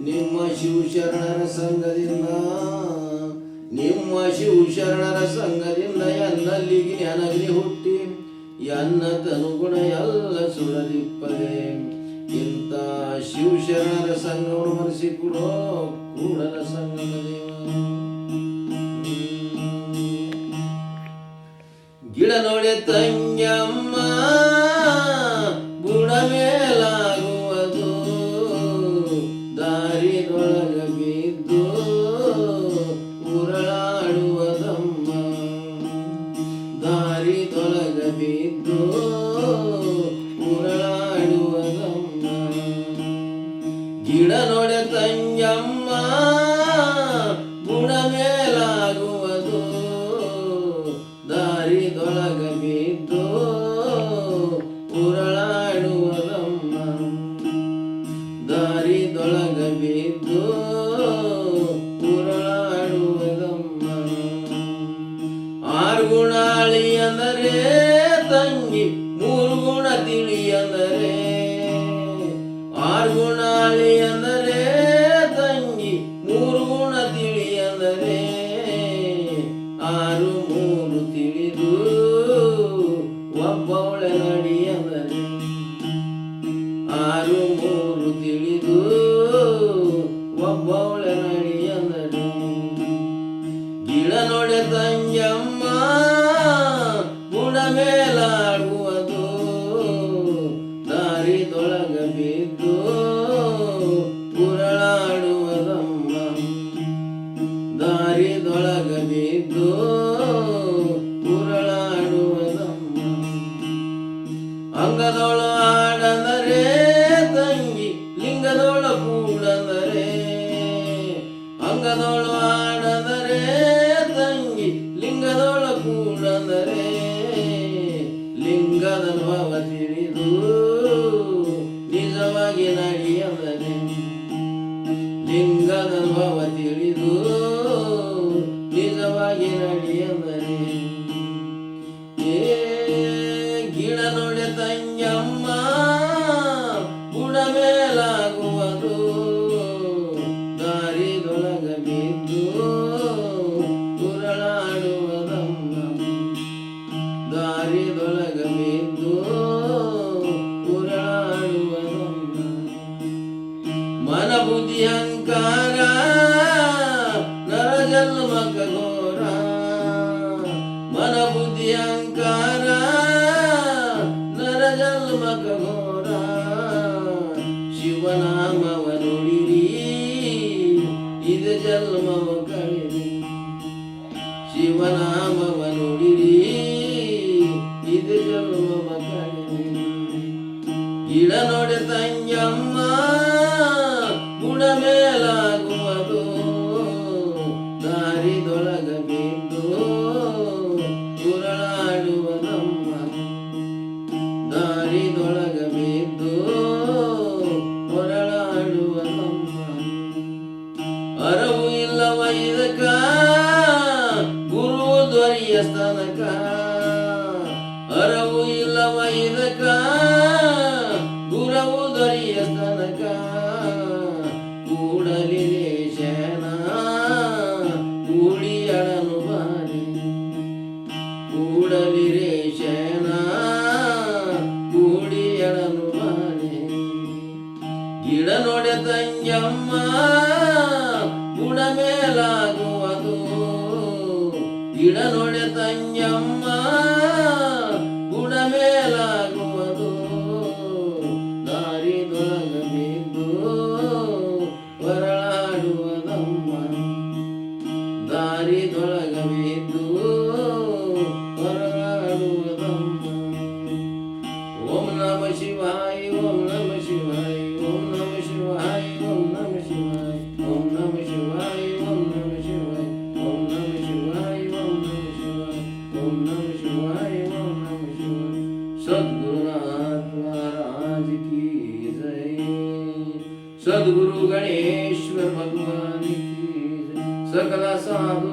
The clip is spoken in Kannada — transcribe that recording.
ನಿಮ್ಮ ಶಿವಶರಣರ ಸಂಘದಿಂದ ಎನ್ನಲ್ಲಿಗೆ ಜ್ಞಾನಗ್ನಿ ಹುಟ್ಟಿ ಎನ್ನ ತನುಗುಣ ಎಲ್ಲ ಸುಡಲಿಪ್ಪದೆ. ಇಂಥ ಶಿವಶರಣರ ಸಂಘವನ್ನು ಮನಸ್ಸಿಕೊಡೋ ಕೂಡಲ ಸಂಗಮ ದೇವ. ಗಿಡ ನೋಡೆ ತಂಗಮ್ಮ ಬುಡ ಮೇಲಾಗುವುದು, ದಾರಿದೊಳಗ ಬಿದ್ದು ಉರುಳಾಡುವುದಮ್ಮ, ದಾರಿದೊಳಗ ಬಿದ್ದು ಉರುಳಾಡುವುದಮ್ಮ. ಗಿಡ ನೋಡೆ ತಂಗಮ್ಮ ಬುಡ ಮೇಲಾಗುವುದು, ದಾರಿದೊಳಗ ಬಿದ್ದು ಉರುಳಾಡುವುದಮ್ಮ, ದಾರಿದೊಳಗ ಬಿದ್ದು ಉರುಳಾಡುವುದಮ್ಮ. ಆರು ಗುಣಾಳಿ ಅಂದರೆ ತಂಗಿ ಮೂರು ಗುಣ ತಿಳಿ ಅಂದರೆ, ಆರು ಗುಣಾಳಿ ಅಂದರೆ ತಂಗಿ ಮೂರು ಗುಣ ತಿಳಿ ಅಂದರೆ, ಆರು ಮೂರು ತಿಳಿದು ಒಬ್ಬವಳೆ ನಡಿ ಅಂದರೆ, ಆರು ಮೂರು ತಿಳಿದು ಒಬ್ಬವಳೆ ನಡಿ ಅಂದರೆ. ಗಿಡ ನೋಡೆ ತಂಗಮ್ಮ ಬುಡ ಮೇಲಾಗುವುದು, ದಾರಿದೊಳಗ ಬಿದ್ದು ಉರುಳಾಡುವುದಮ್ಮ, ದಾರಿದೊಳಗ ಬಿದ್ದು ಉರುಳಾಡುವುದಮ್ಮ. ಅಂಗದೊಳ ಆಡಂದರೆ ತಂಗಿ ಲಿಂಗದೊಳ ಕೂಡಂದರೆ, ಅಂಗದೊಳ ಆಡಂದರೆ ತಂಗಿ ಲಿಂಗದೊಳ ಕೂಡಂದರೆ, ಲಿಂಗದ ಭಾವ ತಿಳಿದು ನಿಜವಾಗಿ ನಡಿ ಅಂದರೆ, ಲಿಂಗದ ಭಾವ ತಿಳಿದು ನಿಜವಾಗಿ ನಡಿ ಅಂದರೆ. ಗಿಡ ನೋಡೆ ತಂಗಮ್ಮ ಬುಡ ಮೇಲಾಗುವುದು, ದಾರಿದೊಳಗ ಬಿದ್ದು ಉರುಳಾಡುವುದಮ್ಮ, ದಾರಿದೊಳಗ ಬಿದ್ದು ಉರುಳಾಡುವುದಮ್ಮ. ಮನ ಬುದ್ಧಿ ಅಹಂಕಾರ ನರ ಜನ್ಮಕ ಘೋರ, ಮನ ಬುದ್ಧಿ ಅಹಂಕಾರ ನರ ಜನ್ಮಕ ಘೋರ. ಶಿವನಾಮವ ನುಡಿರಿ ಇದು ಜನ್ಮವ ಕಳೆರಿ, ಶಿವನಾಮವ ನುಡಿರಿ ಇದು ಜನ್ಮವ ಕಳೆರಿ. ಗಿಡ ನೋಡೆ ತಂಗಮ್ಮ ಬುಡ ಮೇಲಾಗುವುದು, ದಾರಿದೊಳಗ ಬಿದ್ದು ಉರುಳಾಡುವುದಮ್ಮ, ದಾರಿದೊಳಗ ಬಿದ್ದು ಹೊರಳಾಡುವುದಮ್ಮ. ಅರವು ಇಲ್ಲವ ಇದಕ್ಕ ಗುರು ದ್ವರಿಯ ಸ್ತನಕ, ಅರವು ಇಲ್ಲವ ಇದಕ್ಕ ಗುರವು ದ್ವರಿಯ ಸ್ತನಕ. ಕೂಡಲಿದೆ ಶಯನ ಕೂಡಿಯಳನು ಬಾರಿ, ಕೂಡಲಿರೆ ಶಯನ ಕೂಡಿಯಳನು ಬಾರಿ. ಗಿಡ ನೋಡೆ ತಂಗಮ್ಮ ಬುಡ ಮೇಲಾಗುವುದು, ಗಿಡ ನೋಡೆ ತಂಗಮ್ಮ ಬುಡ ಮೇಲಾಗುವುದು, ದಾರಿದೊಳಗ ಬಿದ್ದು ಹೊರಳಾಡುವುದಮ್ಮ, ದಾರಿದೊಳಗ ಬಿದ್ದು ಹೊರಳಾಡುವುದಮ್ಮ. ಓಂ ನಮ ಶಿವಾಯ, ಓಂ ನಮ ಶಿವಾಯ, ಓಂ ನಮ ಶಿವಾಯ, ಓಂ ನಮ ಶಿವಾಯ, ಓಂ ನಮ ಶಿವಾಯ, ಓಂ ನಮ ಶಿವಾಯ, ಓಂ ನಮ ಶಿವಾಯ, ಓಂ ನಮ ಶಿವಾಯ, ಓಂ ನಮ ಶಿವಾಯ, ಓಂ ನಮ ಶಿವಾಯ. सद्गुरुनाथ महाराज की जय, सद्गुरु गणेश्वर भगवान की जय, सकल साधु